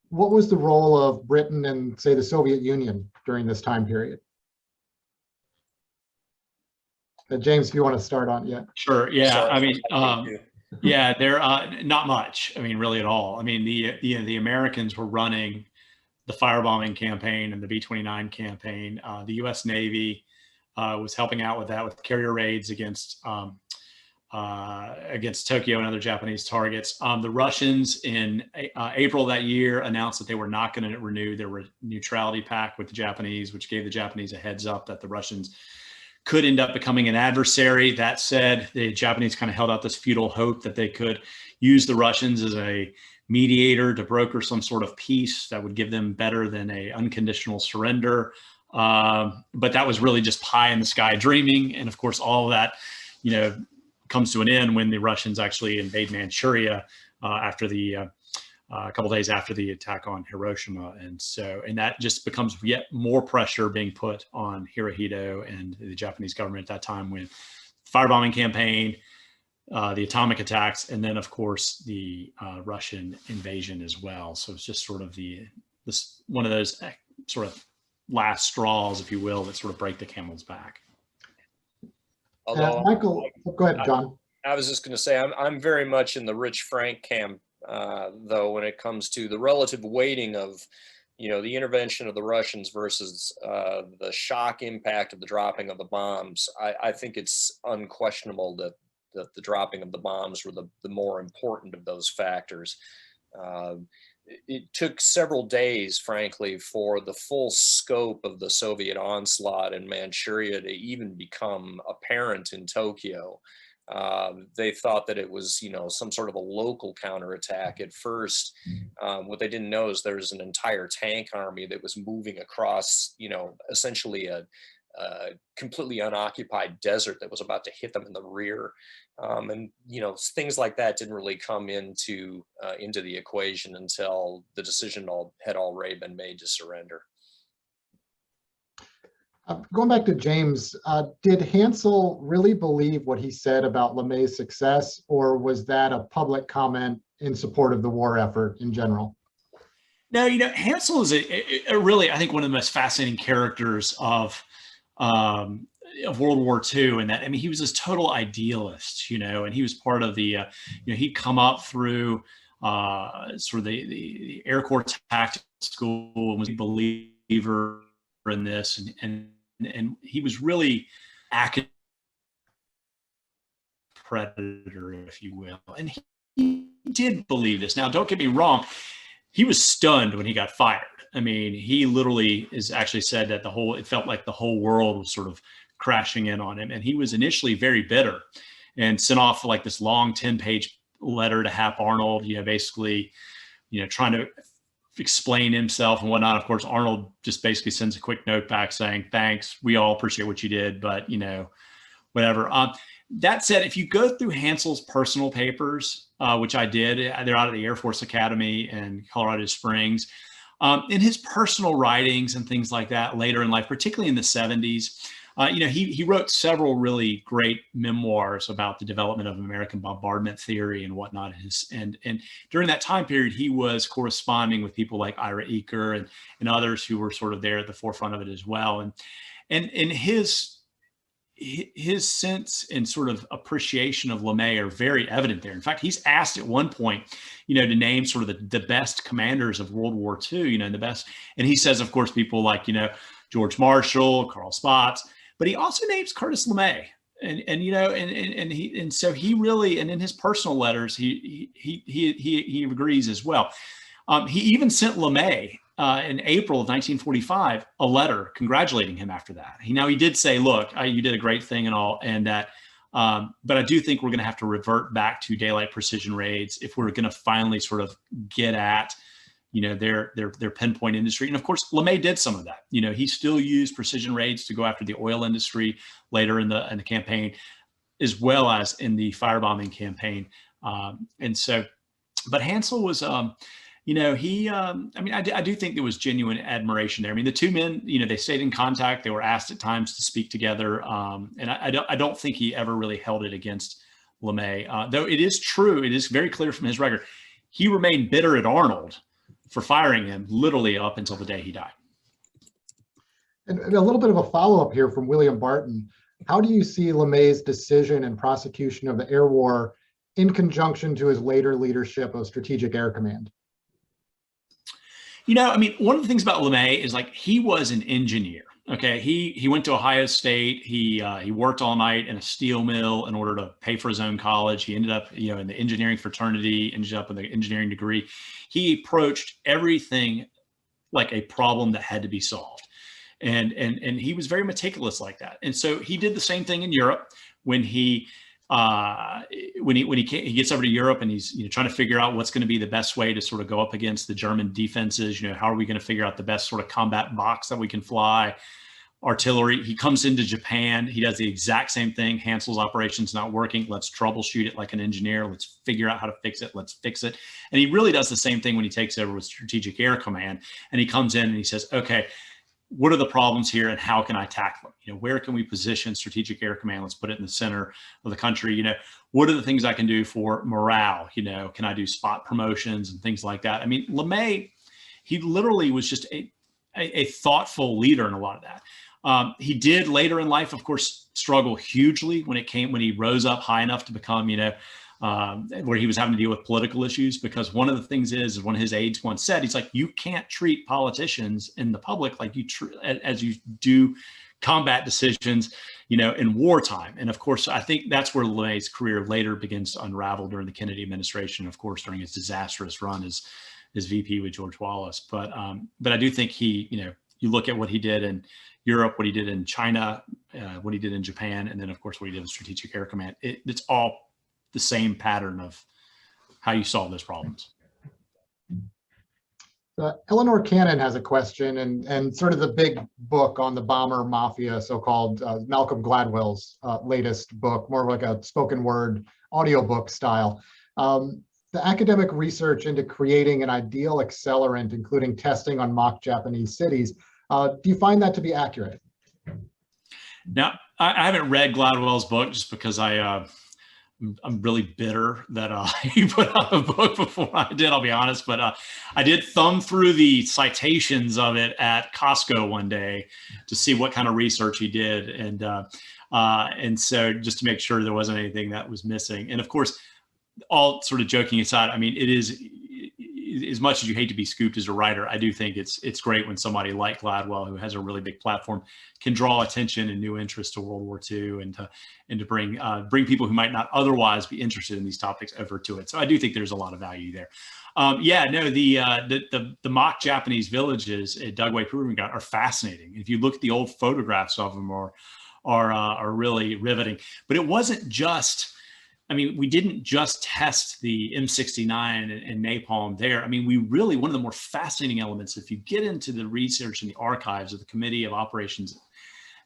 what was the role of Britain and, say, the Soviet Union during this time period? James, if you want to start on, yeah. Sure. Yeah. Sorry, I mean, yeah, they're not much. I mean, really at all. I mean, the Americans were running the firebombing campaign and the B-29 campaign. The U.S. Navy was helping out with that, with carrier raids against Tokyo and other Japanese targets. The Russians in April that year announced that they were not going to renew their neutrality pact with the Japanese, which gave the Japanese a heads up that the Russians could end up becoming an adversary. That said, the Japanese kind of held out this futile hope that they could use the Russians as a mediator to broker some sort of peace that would give them better than a unconditional surrender. But that was really just pie in the sky dreaming. And of course, all of that, you know, comes to an end when the Russians actually invade Manchuria after a couple days after the attack on Hiroshima. And that just becomes yet more pressure being put on Hirohito and the Japanese government at that time, with firebombing campaign, the atomic attacks, and then of course the Russian invasion as well. So it's just sort of one of those sort of last straws, if you will, that sort of break the camel's back. Although, Michael, go ahead, John. I was just going to say, I'm very much in the Rich Frank camp, though, when it comes to the relative weighting of, you know, the intervention of the Russians versus the shock impact of the dropping of the bombs. I think it's unquestionable that the dropping of the bombs were the more important of those factors. It took several days, frankly, for the full scope of the Soviet onslaught in Manchuria to even become apparent in Tokyo. They thought that it was, you know, some sort of a local counterattack at first. What they didn't know is there was an entire tank army that was moving across, you know, essentially a completely unoccupied desert that was about to hit them in the rear. And, you know, things like that didn't really come into the equation until the decision had already been made to surrender. Going back to James, did Hansel really believe what he said about LeMay's success, or was that a public comment in support of the war effort in general? No, you know, Hansel is a really, I think, one of the most fascinating characters of World War II, and that, I mean, he was this total idealist, you know, and he was part of the, you know, he'd come up through sort of the Air Corps Tactical School and was a believer in this, and he was really academic predator, if you will, and he did believe this. Now, don't get me wrong, he was stunned when he got fired. I mean, he literally is actually said that it felt like the whole world was sort of crashing in on him. And he was initially very bitter and sent off like this long 10-page letter to Hap Arnold, you know, basically, you know, trying to explain himself and whatnot. Of course, Arnold just basically sends a quick note back saying, thanks, we all appreciate what you did, but, you know, whatever. That said, if you go through Hansel's personal papers, which I did, they're out at the Air Force Academy in Colorado Springs, in his personal writings and things like that later in life, particularly in the 70s, you know, he wrote several really great memoirs about the development of American bombardment theory and whatnot. And during that time period, he was corresponding with people like Ira Eaker and others who were sort of there at the forefront of it as well. And his sense and sort of appreciation of LeMay are very evident there. In fact, he's asked at one point, you know, to name sort of the best commanders of World War II, you know, and the best. And he says, of course, people like, you know, George Marshall, Carl Spaatz, but he also names Curtis LeMay. And you know, and so he really, and in his personal letters, he agrees as well. He even sent LeMay in April of 1945 a letter congratulating him after that. He did say, look, you did a great thing and all, and that But I do think we're going to have to revert back to daylight precision raids if we're going to finally sort of get at, their pinpoint industry. And of course, LeMay did some of that. He still used precision raids to go after the oil industry later in the campaign, as well as in the firebombing campaign. But Hansel was, I do think there was genuine admiration there. I mean, the two men, they stayed in contact. They were asked at times to speak together. And I don't think he ever really held it against LeMay. Though it is true, it is very clear from his record, he remained bitter at Arnold for firing him literally up until the day he died. And a little bit of a follow-up here from William Barton. How do you see LeMay's decision and prosecution of the air war in conjunction to his later leadership of Strategic Air Command? One of the things about LeMay is he was an engineer. Okay, he went to Ohio State. He worked all night in a steel mill in order to pay for his own college. He ended up, in the engineering fraternity, ended up with an engineering degree. He approached everything like a problem that had to be solved, and he was very meticulous like that. And so he did the same thing in Europe when he gets over to Europe and he's trying to figure out what's going to be the best way to sort of go up against the German defenses. How are we going to figure out the best sort of combat box that we can fly? Artillery. He comes into Japan. He does the exact same thing. Hansel's operation's not working. Let's troubleshoot it like an engineer. Let's figure out how to fix it. Let's fix it. And he really does the same thing when he takes over with Strategic Air Command. And he comes in and he says, okay, what are the problems here and how can I tackle them? Where can we position Strategic Air Command? Let's put it in the center of the country. What are the things I can do for morale? Can I do spot promotions and things like that? I mean, LeMay, he literally was just a thoughtful leader in a lot of that. He did later in life, of course, struggle hugely when he rose up high enough to become, where he was having to deal with political issues, because one of the things is one of his aides once said, he's like, you can't treat politicians in the public like as you do combat decisions, in wartime. And of course, I think that's where LeMay's career later begins to unravel during the Kennedy administration, of course, during his disastrous run as VP with George Wallace. But I do think you look at what he did in Europe, what he did in China, what he did in Japan, and then of course what he did with Strategic Air Command. It's all the same pattern of how you solve those problems. Eleanor Cannon has a question, and sort of the big book on the bomber mafia, so-called Malcolm Gladwell's latest book, more like a spoken word audiobook style. The academic research into creating an ideal accelerant, including testing on mock Japanese cities, do you find that to be accurate? Now, I haven't read Gladwell's book just because I'm really bitter that he put out a book before I did, I'll be honest. But I did thumb through the citations of it at Costco one day to see what kind of research he did. And so just to make sure there wasn't anything that was missing. And of course, all sort of joking aside, I mean, it is, as much as you hate to be scooped as a writer, I do think it's great when somebody like Gladwell, who has a really big platform, can draw attention and new interest to World War II and to bring people who might not otherwise be interested in these topics over to it. So I do think there's a lot of value there. The mock Japanese villages at Dugway Proving Ground are fascinating. If you look at the old photographs of them, are really riveting. But it wasn't just, I mean, we didn't just test the M69 and napalm there. I mean, one of the more fascinating elements, if you get into the research and the archives of the Committee of Operations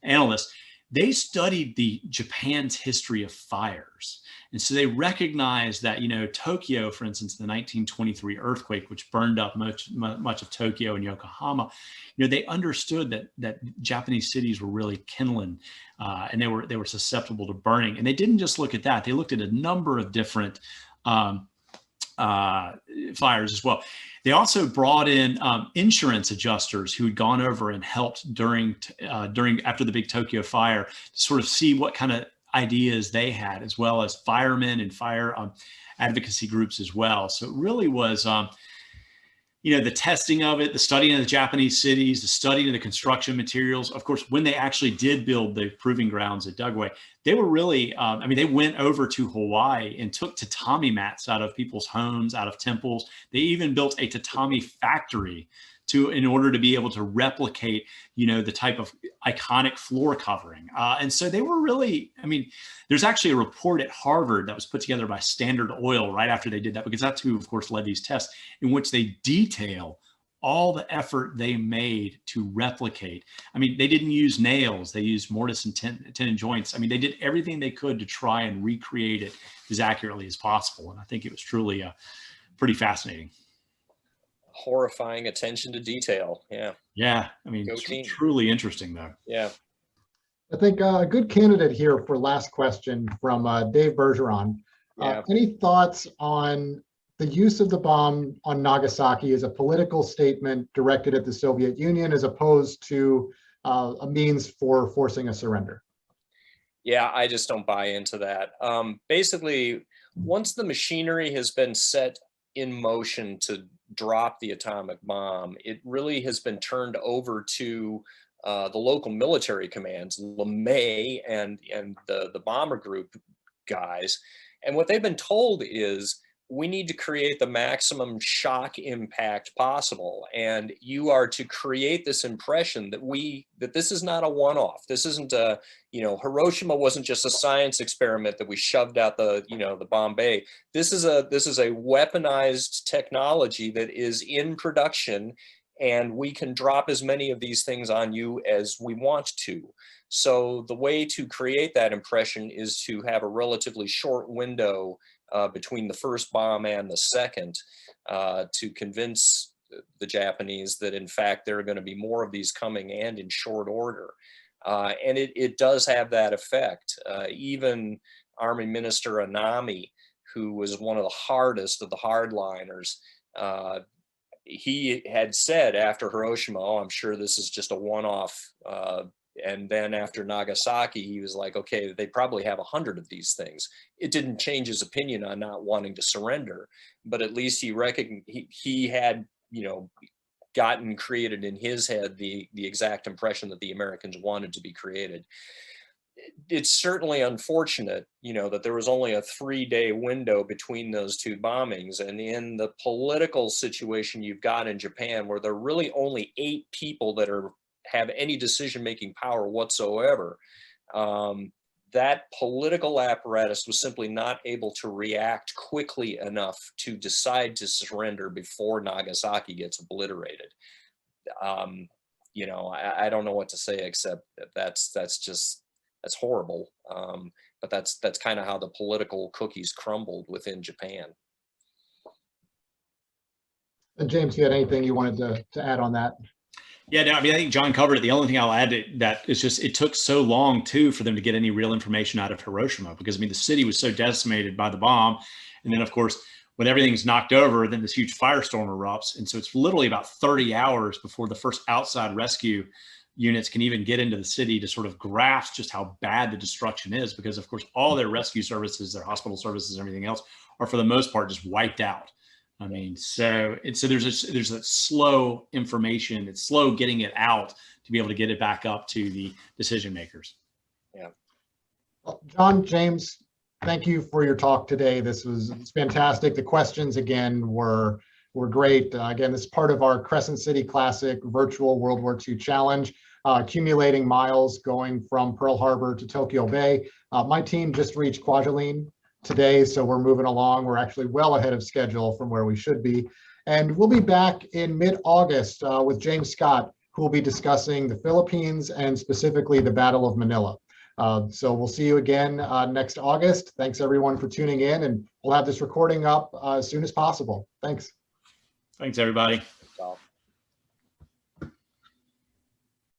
Analysts, they studied Japan's history of fires. And so they recognized that, Tokyo, for instance, the 1923 earthquake, which burned up much of Tokyo and Yokohama, they understood that Japanese cities were really kindling and they were susceptible to burning. And they didn't just look at that. They looked at a number of different fires as well. They also brought in insurance adjusters who had gone over and helped after the big Tokyo fire to sort of see what kind of ideas they had, as well as firemen and fire advocacy groups as well. So it really was, the testing of it, the studying of the Japanese cities, the studying of the construction materials. Of course, when they actually did build the proving grounds at Dugway, they were really, they went over to Hawaii and took tatami mats out of people's homes, out of temples. They even built a tatami factory in order to be able to replicate, the type of iconic floor covering. And so they were really, I mean, there's actually a report at Harvard that was put together by Standard Oil right after they did that, because that's who, of course, led these tests, in which they detail all the effort they made to replicate. I mean, they didn't use nails, they used mortise and tenon joints. I mean, they did everything they could to try and recreate it as accurately as possible. And I think it was truly pretty fascinating. Horrifying attention to detail. Yeah. Yeah. I mean, truly interesting though. Yeah. I think a good candidate here for last question from Dave Bergeron. Any thoughts on the use of the bomb on Nagasaki as a political statement directed at the Soviet Union as opposed to a means for forcing a surrender? Yeah, I just don't buy into that. Basically, once the machinery has been set in motion to drop the atomic bomb, it really has been turned over to the local military commands, LeMay and the bomber group guys. And what they've been told is, we need to create the maximum shock impact possible. And you are to create this impression that this is not a one-off. This isn't a, Hiroshima wasn't just a science experiment that we shoved out the bomb bay. This is a weaponized technology that is in production, and we can drop as many of these things on you as we want to. So the way to create that impression is to have a relatively short window between the first bomb and the second, to convince the Japanese that in fact there are going to be more of these coming, and in short order. And it does have that effect. Even Army Minister Anami, who was one of the hardest of the hardliners, he had said after Hiroshima, "Oh, I'm sure this is just a one-off." And then after Nagasaki, he was like, okay, they probably have 100 of these things. It didn't change his opinion on not wanting to surrender, but at least he had, gotten created in his head the exact impression that the Americans wanted to be created. It's certainly unfortunate, that there was only a 3-day window between those two bombings. And in the political situation you've got in Japan, where there are really only 8 people that have any decision-making power whatsoever, that political apparatus was simply not able to react quickly enough to decide to surrender before Nagasaki gets obliterated. I don't know what to say, except that's horrible. But that's kind of how the political cookies crumbled within Japan. And James, you had anything you wanted to add on that? Yeah, no, I mean, I think John covered it. The only thing I'll add to that is just, it took so long too for them to get any real information out of Hiroshima, because I mean, the city was so decimated by the bomb. And then of course, when everything's knocked over, then this huge firestorm erupts. And so it's literally about 30 hours before the first outside rescue units can even get into the city to sort of grasp just how bad the destruction is, because of course, all their rescue services, their hospital services, and everything else are for the most part just wiped out. I mean, so there's a slow information. It's slow getting it out to be able to get it back up to the decision makers. Yeah. Well, John, James, thank you for your talk today. It's fantastic. The questions again were great. Again, this is part of our Crescent City Classic virtual World War II challenge, accumulating miles going from Pearl Harbor to Tokyo Bay. My team just reached Kwajalein today, so we're moving along. We're actually well ahead of schedule from where we should be. And we'll be back in mid-August with James Scott, who will be discussing the Philippines and specifically the Battle of Manila. So we'll see you again next August. Thanks everyone for tuning in, and we'll have this recording up as soon as possible. Thanks. Thanks, everybody.